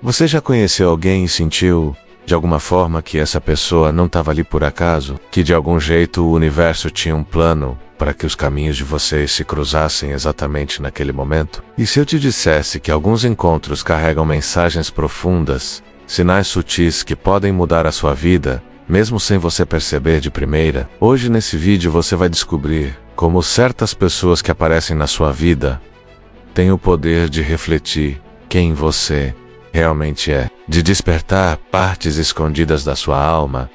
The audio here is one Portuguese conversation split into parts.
Você já conheceu alguém e sentiu, de alguma forma, que essa pessoa não estava ali por acaso? Que de algum jeito o universo tinha um plano para que os caminhos de vocês se cruzassem exatamente naquele momento? E se eu te dissesse que alguns encontros carregam mensagens profundas, sinais sutis que podem mudar a sua vida, mesmo sem você perceber de primeira? Hoje nesse vídeo você vai descobrir como certas pessoas que aparecem na sua vida têm o poder de refletir quem você realmente é, de despertar partes escondidas da sua alma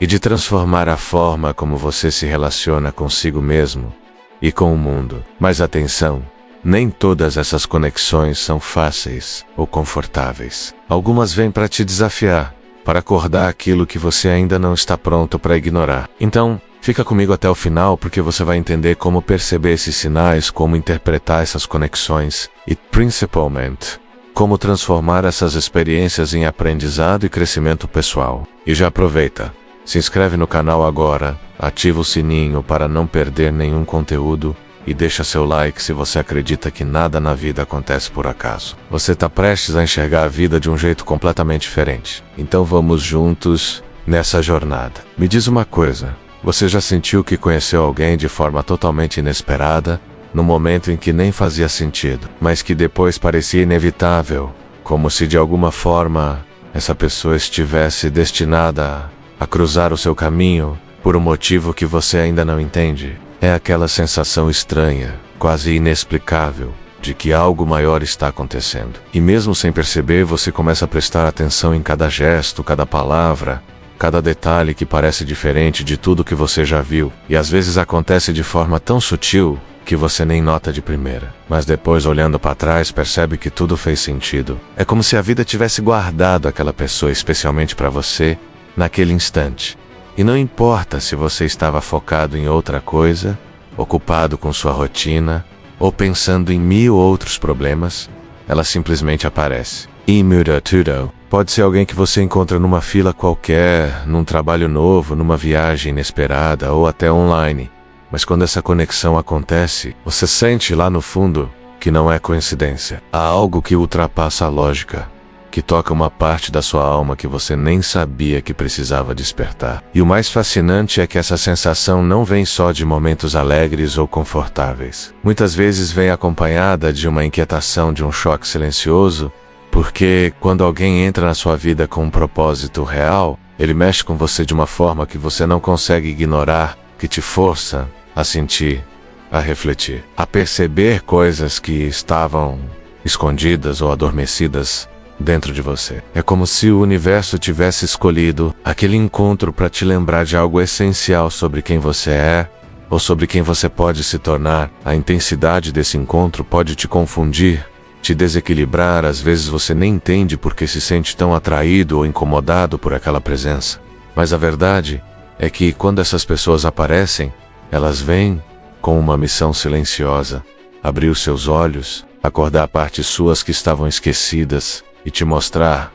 e de transformar a forma como você se relaciona consigo mesmo e com o mundo. Mas atenção, nem todas essas conexões são fáceis ou confortáveis. Algumas vêm para te desafiar, para acordar aquilo que você ainda não está pronto para ignorar. Então, fica comigo até o final porque você vai entender como perceber esses sinais, como interpretar essas conexões e, principalmente, como transformar essas experiências em aprendizado e crescimento pessoal. E já aproveita, se inscreve no canal agora, ativa o sininho para não perder nenhum conteúdo e deixa seu like se você acredita que nada na vida acontece por acaso. Você está prestes a enxergar a vida de um jeito completamente diferente. Então vamos juntos nessa jornada. Me diz uma coisa, você já sentiu que conheceu alguém de forma totalmente inesperada, no momento em que nem fazia sentido, mas que depois parecia inevitável, como se de alguma forma essa pessoa estivesse destinada a cruzar o seu caminho por um motivo que você ainda não entende? É aquela sensação estranha, quase inexplicável, de que algo maior está acontecendo. E mesmo sem perceber, você começa a prestar atenção em cada gesto, cada palavra, cada detalhe que parece diferente de tudo que você já viu. E às vezes acontece de forma tão sutil que você nem nota de primeira. Mas depois, olhando para trás, percebe que tudo fez sentido. É como se a vida tivesse guardado aquela pessoa especialmente para você, naquele instante. E não importa se você estava focado em outra coisa, ocupado com sua rotina, ou pensando em 1000 outros problemas, ela simplesmente aparece. E muda tudo. Pode ser alguém que você encontra numa fila qualquer, num trabalho novo, numa viagem inesperada ou até online. Mas quando essa conexão acontece, você sente lá no fundo que não é coincidência. Há algo que ultrapassa a lógica, que toca uma parte da sua alma que você nem sabia que precisava despertar. E o mais fascinante é que essa sensação não vem só de momentos alegres ou confortáveis. Muitas vezes vem acompanhada de uma inquietação, de um choque silencioso, porque quando alguém entra na sua vida com um propósito real, ele mexe com você de uma forma que você não consegue ignorar, que te força a sentir, a refletir, a perceber coisas que estavam escondidas ou adormecidas dentro de você. É como se o universo tivesse escolhido aquele encontro para te lembrar de algo essencial sobre quem você é ou sobre quem você pode se tornar. A intensidade desse encontro pode te confundir, te desequilibrar. Às vezes você nem entende porque se sente tão atraído ou incomodado por aquela presença. Mas a verdade é que quando essas pessoas aparecem, elas vêm com uma missão silenciosa: abrir os seus olhos, acordar partes suas que estavam esquecidas e te mostrar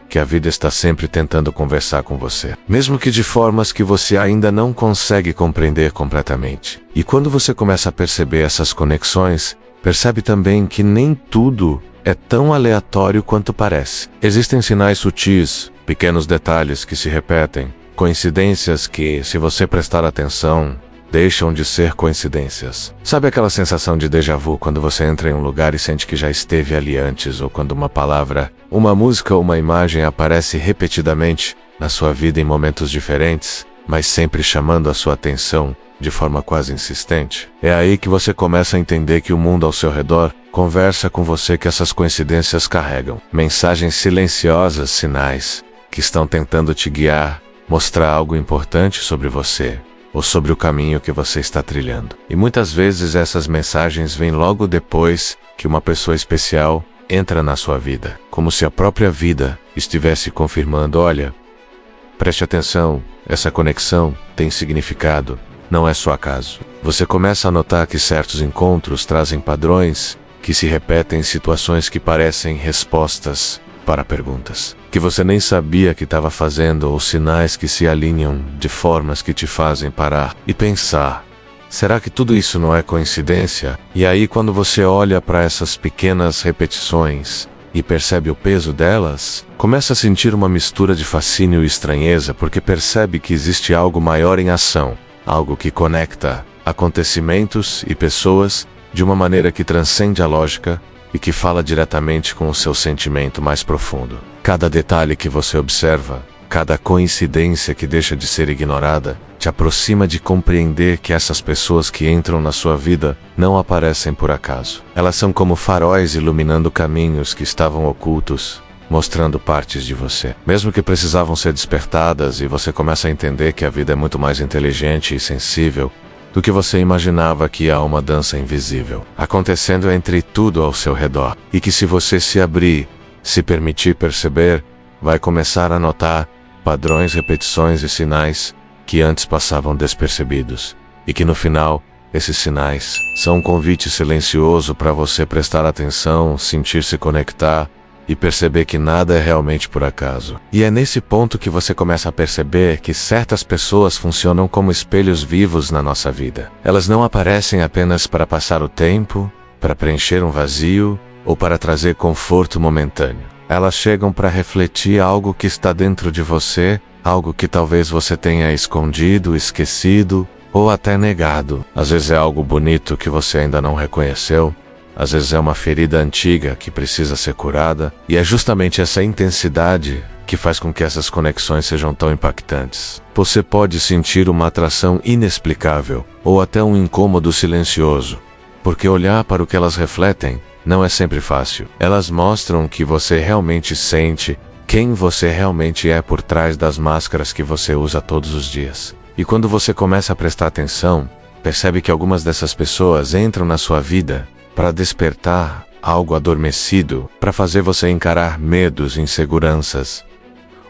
que a vida está sempre tentando conversar com você, mesmo que de formas que você ainda não consegue compreender completamente. E quando você começa a perceber essas conexões, percebe também que nem tudo é tão aleatório quanto parece. Existem sinais sutis, pequenos detalhes que se repetem, coincidências que, se você prestar atenção, deixam de ser coincidências. Sabe aquela sensação de déjà vu quando você entra em um lugar e sente que já esteve ali antes, ou quando uma palavra, uma música ou uma imagem aparece repetidamente na sua vida em momentos diferentes, mas sempre chamando a sua atenção de forma quase insistente? É aí que você começa a entender que o mundo ao seu redor conversa com você, que essas coincidências carregam mensagens silenciosas, sinais que estão tentando te guiar, mostrar algo importante sobre você, ou sobre o caminho que você está trilhando. E muitas vezes essas mensagens vêm logo depois que uma pessoa especial entra na sua vida, como se a própria vida estivesse confirmando: olha, preste atenção, essa conexão tem significado, não é só acaso. Você começa a notar que certos encontros trazem padrões que se repetem em situações que parecem respostas para perguntas que você nem sabia que estava fazendo, ou sinais que se alinham de formas que te fazem parar e pensar: Será que tudo isso não é coincidência? E aí, quando você olha para essas pequenas repetições e percebe o peso delas, começa a sentir uma mistura de fascínio e estranheza, porque percebe que existe algo maior em ação, algo que conecta acontecimentos e pessoas de uma maneira que transcende a lógica e que fala diretamente com o seu sentimento mais profundo. Cada detalhe que você observa, cada coincidência que deixa de ser ignorada, te aproxima de compreender que essas pessoas que entram na sua vida não aparecem por acaso. Elas são como faróis iluminando caminhos que estavam ocultos, mostrando partes de você, mesmo que precisavam ser despertadas, e você começa a entender que a vida é muito mais inteligente e sensível do que você imaginava, que há uma dança invisível acontecendo entre tudo ao seu redor, e que se você se abrir, se permitir perceber, vai começar a notar padrões, repetições e sinais que antes passavam despercebidos, e que no final, esses sinais são um convite silencioso para você prestar atenção, sentir-se conectar e perceber que nada é realmente por acaso. E é nesse ponto que você começa a perceber que certas pessoas funcionam como espelhos vivos na nossa vida. Elas não aparecem apenas para passar o tempo, para preencher um vazio ou para trazer conforto momentâneo. Elas chegam para refletir algo que está dentro de você, algo que talvez você tenha escondido, esquecido ou até negado. Às vezes é algo bonito que você ainda não reconheceu, às vezes é uma ferida antiga que precisa ser curada, e é justamente essa intensidade que faz com que essas conexões sejam tão impactantes. Você pode sentir uma atração inexplicável ou até um incômodo silencioso, porque olhar para o que elas refletem não é sempre fácil. Elas mostram o que você realmente sente, quem você realmente é por trás das máscaras que você usa todos os dias. E quando você começa a prestar atenção, percebe que algumas dessas pessoas entram na sua vida para despertar algo adormecido, para fazer você encarar medos, inseguranças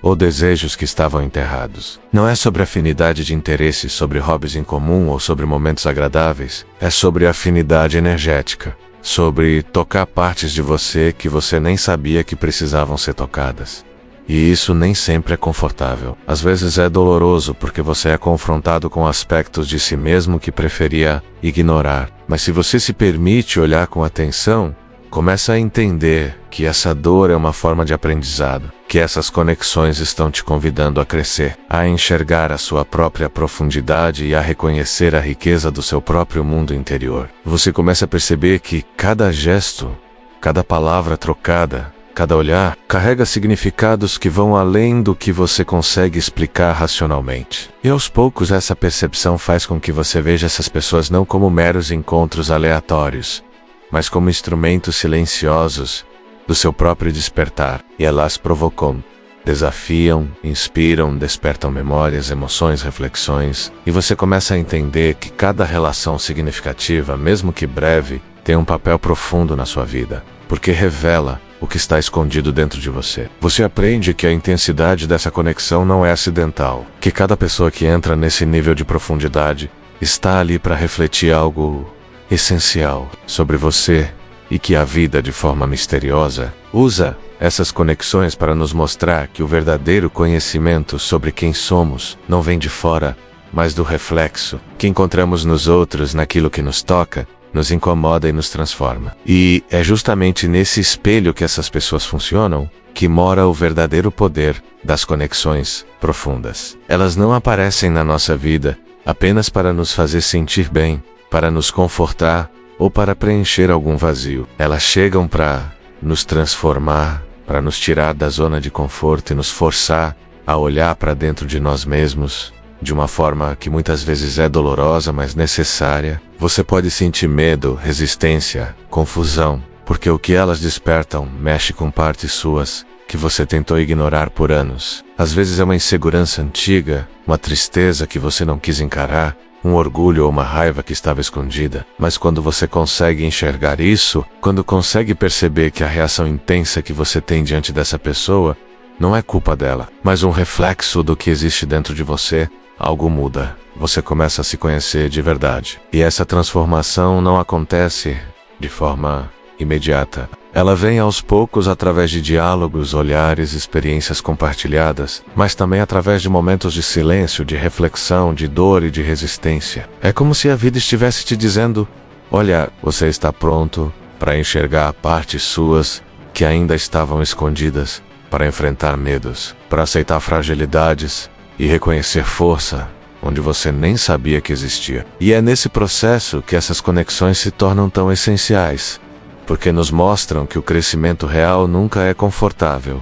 ou desejos que estavam enterrados. Não é sobre afinidade de interesses, sobre hobbies em comum ou sobre momentos agradáveis, é sobre afinidade energética, sobre tocar partes de você que você nem sabia que precisavam ser tocadas. E isso nem sempre é confortável. Às vezes é doloroso porque você é confrontado com aspectos de si mesmo que preferia ignorar. Mas se você se permite olhar com atenção, começa a entender que essa dor é uma forma de aprendizado, que essas conexões estão te convidando a crescer, a enxergar a sua própria profundidade e a reconhecer a riqueza do seu próprio mundo interior. Você começa a perceber que cada gesto, cada palavra trocada, cada olhar carrega significados que vão além do que você consegue explicar racionalmente. E aos poucos essa percepção faz com que você veja essas pessoas não como meros encontros aleatórios, mas como instrumentos silenciosos do seu próprio despertar. E elas provocam, desafiam, inspiram, despertam memórias, emoções, reflexões. E você começa a entender que cada relação significativa, mesmo que breve, tem um papel profundo na sua vida, porque revela o que está escondido dentro de você. Você aprende que a intensidade dessa conexão não é acidental, que cada pessoa que entra nesse nível de profundidade está ali para refletir algo essencial sobre você, e que a vida, de forma misteriosa, usa essas conexões para nos mostrar que o verdadeiro conhecimento sobre quem somos não vem de fora, mas do reflexo que encontramos nos outros, naquilo que nos toca, nos incomoda e nos transforma. E é justamente nesse espelho que essas pessoas funcionam que mora o verdadeiro poder das conexões profundas. Elas não aparecem na nossa vida apenas para nos fazer sentir bem, para nos confortar ou para preencher algum vazio. Elas chegam para nos transformar, para nos tirar da zona de conforto e nos forçar a olhar para dentro de nós mesmos, de uma forma que muitas vezes é dolorosa, mas necessária. Você pode sentir medo, resistência, confusão, porque o que elas despertam mexe com partes suas que você tentou ignorar por anos. Às vezes é uma insegurança antiga, uma tristeza que você não quis encarar, um orgulho ou uma raiva que estava escondida. Mas quando você consegue enxergar isso, quando consegue perceber que a reação intensa que você tem diante dessa pessoa não é culpa dela, mas um reflexo do que existe dentro de você, algo muda. Você começa a se conhecer de verdade. E essa transformação não acontece de forma imediata. Ela vem aos poucos através de diálogos, olhares, experiências compartilhadas, mas também através de momentos de silêncio, de reflexão, de dor e de resistência. É como se a vida estivesse te dizendo: olha, você está pronto para enxergar partes suas que ainda estavam escondidas, para enfrentar medos, para aceitar fragilidades e reconhecer força onde você nem sabia que existia. E é nesse processo que essas conexões se tornam tão essenciais, porque nos mostram que o crescimento real nunca é confortável,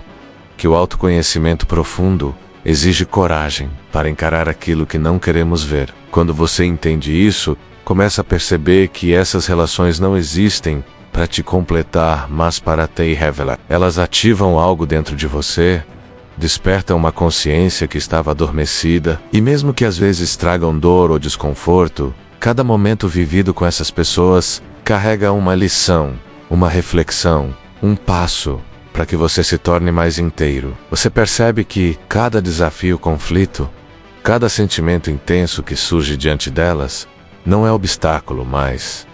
que o autoconhecimento profundo exige coragem para encarar aquilo que não queremos ver. Quando você entende isso, começa a perceber que essas relações não existem para te completar, mas para te revelar. Elas ativam algo dentro de você, despertam uma consciência que estava adormecida, e mesmo que às vezes tragam dor ou desconforto, cada momento vivido com essas pessoas carrega uma lição, uma reflexão, um passo para que você se torne mais inteiro. Você percebe que cada desafio, conflito, cada sentimento intenso que surge diante delas não é obstáculo, mas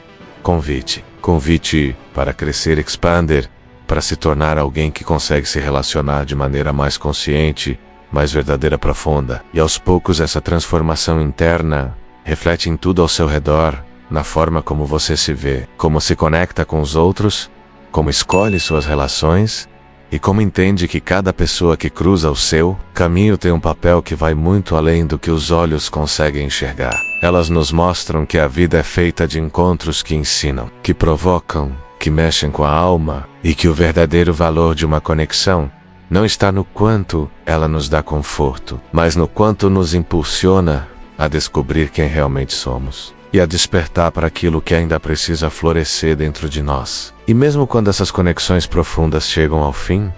convite. Convite para crescer e expander, para se tornar alguém que consegue se relacionar de maneira mais consciente, mais verdadeira, profunda. E aos poucos essa transformação interna reflete em tudo ao seu redor, na forma como você se vê, como se conecta com os outros, como escolhe suas relações e como entende que cada pessoa que cruza o seu caminho tem um papel que vai muito além do que os olhos conseguem enxergar. Elas nos mostram que a vida é feita de encontros que ensinam, que provocam, que mexem com a alma, e que o verdadeiro valor de uma conexão não está no quanto ela nos dá conforto, mas no quanto nos impulsiona a descobrir quem realmente somos e a despertar para aquilo que ainda precisa florescer dentro de nós. E mesmo quando essas conexões profundas chegam ao fim,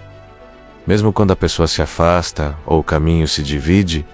mesmo quando a pessoa se afasta ou o caminho se divide,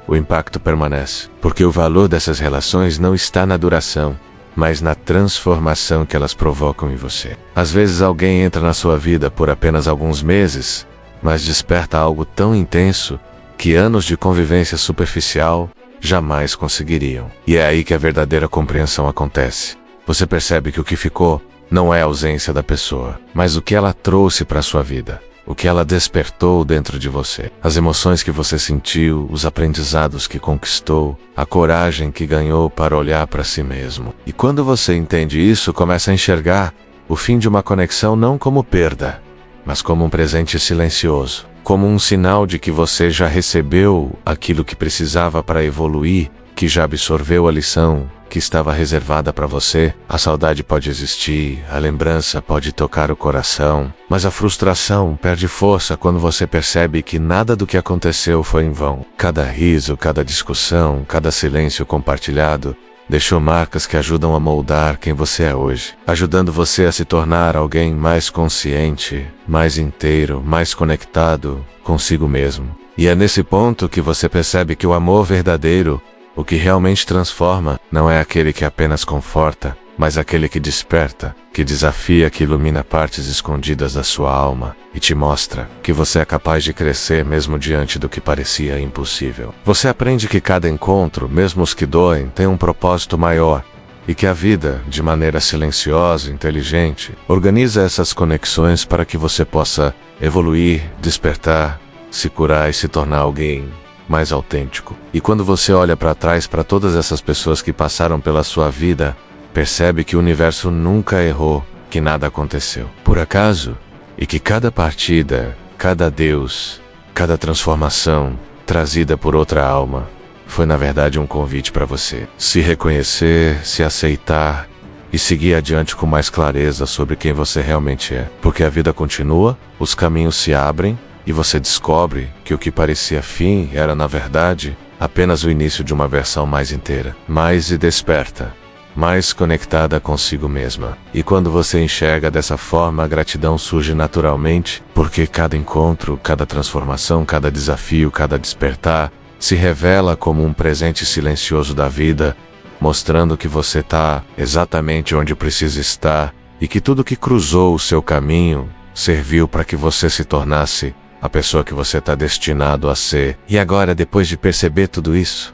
o impacto permanece, porque o valor dessas relações não está na duração, mas na transformação que elas provocam em você. Às vezes alguém entra na sua vida por apenas alguns meses, mas desperta algo tão intenso que anos de convivência superficial jamais conseguiriam. E é aí que a verdadeira compreensão acontece. Você percebe que o que ficou não é a ausência da pessoa, mas o que ela trouxe para a sua vida, o que ela despertou dentro de você, as emoções que você sentiu, os aprendizados que conquistou, a coragem que ganhou para olhar para si mesmo. E quando você entende isso, começa a enxergar o fim de uma conexão não como perda, mas como um presente silencioso, como um sinal de que você já recebeu aquilo que precisava para evoluir, que já absorveu a lição que estava reservada para você. A saudade pode existir, a lembrança pode tocar o coração, mas a frustração perde força quando você percebe que nada do que aconteceu foi em vão. Cada riso, cada discussão, cada silêncio compartilhado deixou marcas que ajudam a moldar quem você é hoje, ajudando você a se tornar alguém mais consciente, mais inteiro, mais conectado consigo mesmo. E é nesse ponto que você percebe que o amor verdadeiro, o que realmente transforma, não é aquele que apenas conforta, mas aquele que desperta, que desafia, que ilumina partes escondidas da sua alma e te mostra que você é capaz de crescer mesmo diante do que parecia impossível. Você aprende que cada encontro, mesmo os que doem, tem um propósito maior e que a vida, de maneira silenciosa e inteligente, organiza essas conexões para que você possa evoluir, despertar, se curar e se tornar alguém mais autêntico. E quando você olha para trás para todas essas pessoas que passaram pela sua vida, percebe que o universo nunca errou, que nada aconteceu por acaso, e que cada partida, cada adeus, cada transformação trazida por outra alma foi na verdade um convite para você se reconhecer, se aceitar e seguir adiante com mais clareza sobre quem você realmente é. Porque a vida continua, os caminhos se abrem e você descobre que o que parecia fim era na verdade apenas o início de uma versão mais inteira, mais desperta, mais conectada consigo mesma. E quando você enxerga dessa forma, a gratidão surge naturalmente, porque cada encontro, cada transformação, cada desafio, cada despertar se revela como um presente silencioso da vida, mostrando que você está exatamente onde precisa estar e que tudo que cruzou o seu caminho serviu para que você se tornasse a pessoa que você está destinado a ser. E agora, depois de perceber tudo isso,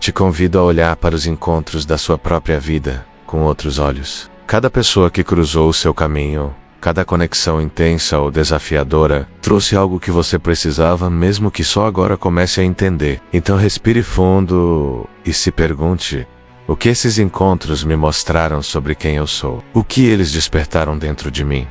te convido a olhar para os encontros da sua própria vida com outros olhos. Cada pessoa que cruzou o seu caminho Cada conexão intensa ou desafiadora trouxe algo que você precisava, mesmo que só agora comece a entender. Então respire fundo e se pergunte: o que esses encontros me mostraram sobre quem eu sou? O que eles despertaram dentro de mim?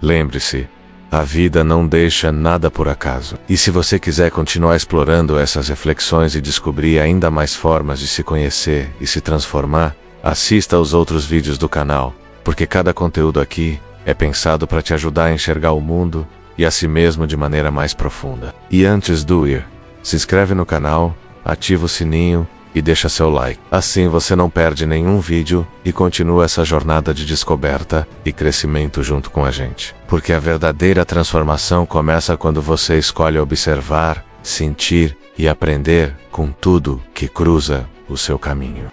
Lembre-se, a vida não deixa nada por acaso. E se você quiser continuar explorando essas reflexões e descobrir ainda mais formas de se conhecer e se transformar, assista aos outros vídeos do canal, porque cada conteúdo aqui é pensado para te ajudar a enxergar o mundo e a si mesmo de maneira mais profunda. E antes do ir, se inscreve no canal, ativa o sininho e deixa seu like. Assim você não perde nenhum vídeo e continua essa jornada de descoberta e crescimento junto com a gente. Porque a verdadeira transformação começa quando você escolhe observar, sentir e aprender com tudo que cruza o seu caminho.